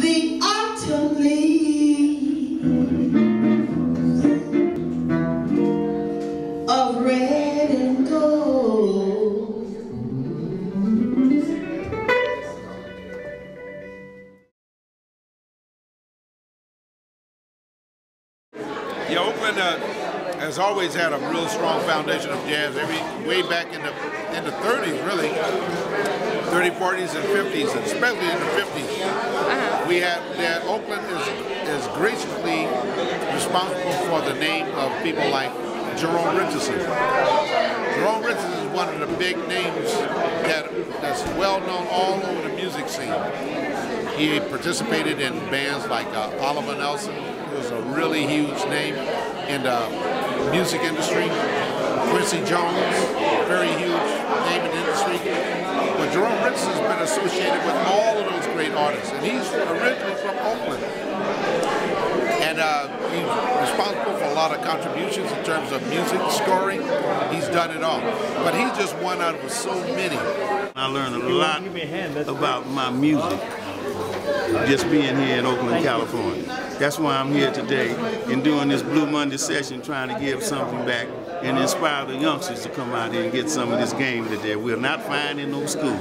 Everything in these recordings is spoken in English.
the autumn leaves of red and gold. Yeah, Oakland has always had a real strong foundation of jazz. Way back in the 30s, really, 30s, 40s, and 50s, and especially in the 50s. We had that Oakland is graciously responsible for the name of people like Jerome Richardson. Jerome Richardson is one of the big names that's well known all over the music scene. He participated in bands like Oliver Nelson, who was a really huge name in the music industry. Quincy Jones, very huge name in the industry. But Jerome Richardson's been associated with all of those great artists, and he's originally from Oakland. And he's responsible for a lot of contributions in terms of music scoring. He's done it all. But he's just one out of so many. I learned a lot about my music just being here in Oakland, California. That's why I'm here today and doing this Blue Monday session, trying to give something back and inspire the youngsters to come out here and get some of this game that they will not find in no school.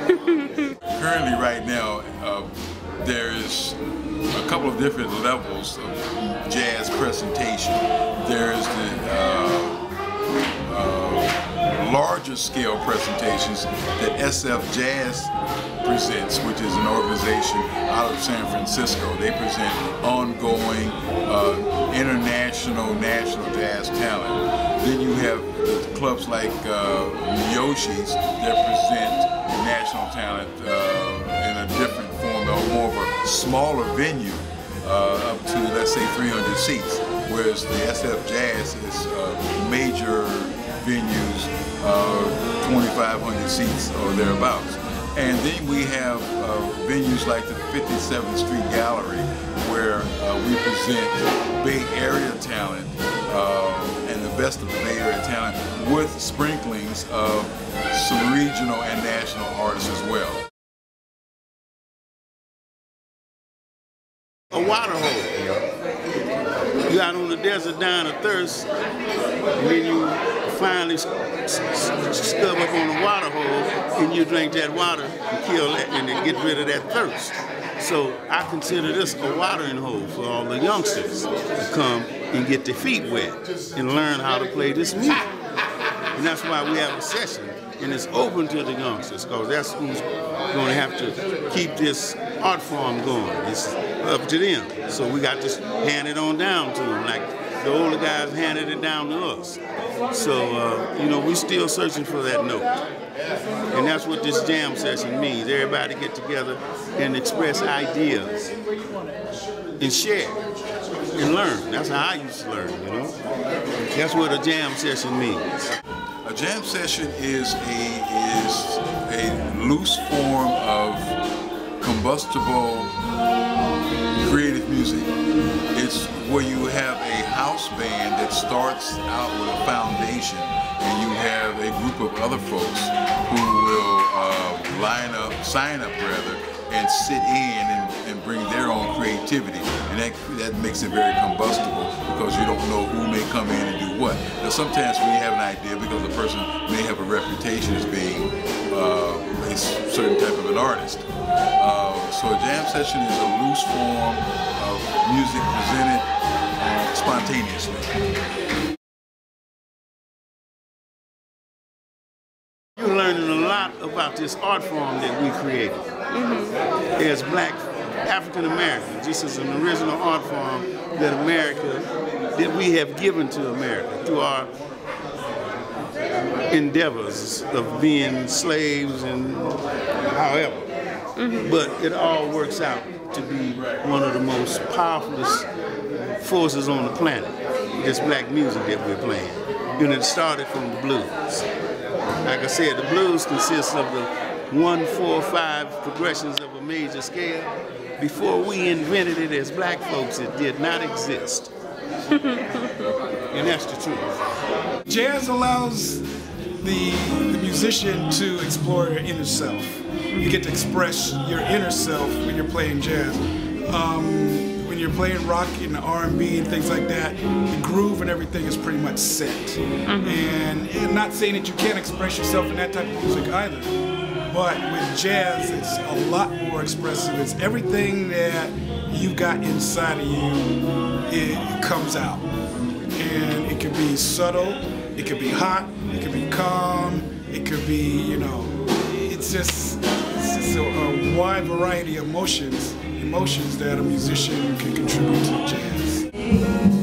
Currently, right now, there is a couple of different levels of jazz presentation. There's the larger scale presentations that SF Jazz presents, which is an organization out of San Francisco. They present ongoing international, national jazz talent. Then you have clubs like Yoshi's that present national talent in a different form, or more of a smaller venue, up to, let's say, 300 seats, whereas the SF Jazz is major venues, 2,500 seats or thereabouts. And then we have venues like the 57th Street Gallery, where we present Bay Area talent and the best of the Bay Area talent, with sprinklings of some regional and national artists as well. A water hole. You out on the desert dying of thirst, and then you finally scub up on the water hole, and you drink that water and kill that, and then get rid of that thirst. So I consider this a watering hole for all the youngsters to come and get their feet wet and learn how to play this music. And that's why we have a session, and it's open to the youngsters, because that's who's going to have to keep this art form going. It's up to them. So we got to hand it on down to them, like the older guys handed it down to us. So, you know, we're still searching for that note. And that's what this jam session means. Everybody get together and express ideas and share and learn. That's how I used to learn, you know. That's what a jam session means. A jam session is a loose form of combustible creative music. It's where you have a house band that starts out with a foundation, and you have a group of other folks who will sign up rather, and sit in and bring their own creativity. And that makes it very combustible, because you don't know who may come in and do what. Now sometimes we have an idea because the person may have a reputation as being a certain type of an artist. So a jam session is a loose form of music presented spontaneously. You're learning a lot about this art form that we created. As Black African Americans, this is an original art form that we have given to America through our endeavors of being slaves and however. But it all works out to be one of the most powerful forces on the planet, this black music that we're playing. And it started from the blues. Like I said, the blues consists of the 1, 4, 5 progressions of a major scale. Before we invented it as black folks, it did not exist. And that's the truth. Jazz allows the musician to explore their inner self. You get to express your inner self when you're playing jazz. When you're playing rock and R&B and things like that, the groove and everything is pretty much set. And not saying that you can't express yourself in that type of music either, but with jazz, it's a lot more expressive. It's everything that you've got inside of you, it comes out. And it can be subtle, it could be hot, it could be calm, it could be, you know, it's just a wide variety of emotions that a musician can contribute to jazz.